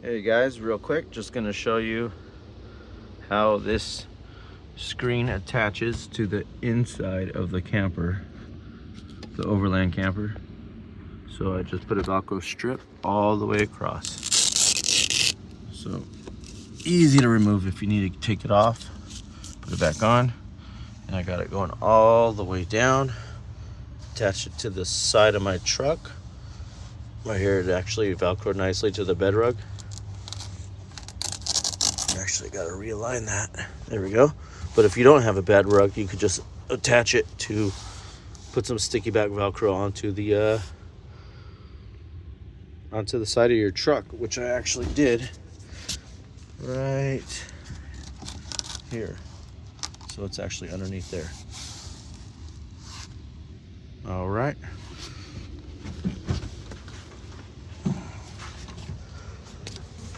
Hey guys, real quick, just gonna show you how this screen attaches to the inside of the camper, the Overland camper. So I just put a Velcro strip all the way across. So easy to remove if you need to take it off. Put it back on, and I got it going all the way down. Attach it to the side of my truck. Right here, it actually Velcroed nicely to the bed rug. Actually got to realign that. There we go. But if you don't have a bed rug, you could just attach it to put some sticky back Velcro onto the side of your truck, which I actually did right here. So it's actually underneath there. All right.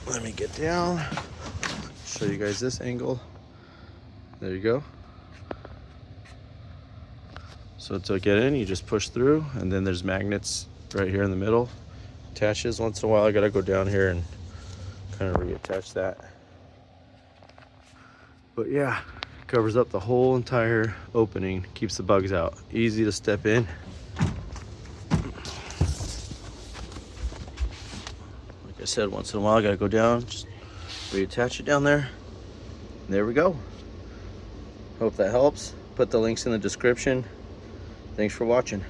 Let me get down. Show you guys this angle. There you go. So to get in, you just push through, and then there's magnets right here in the middle. Attaches. Once in a while I gotta go down here and kind of reattach that. But yeah, covers up the whole entire opening, keeps the bugs out. Easy to step in. Like I said, once in a while I gotta go down, just reattach it down there. There we go. Hope that helps. Put the links in the description. Thanks for watching.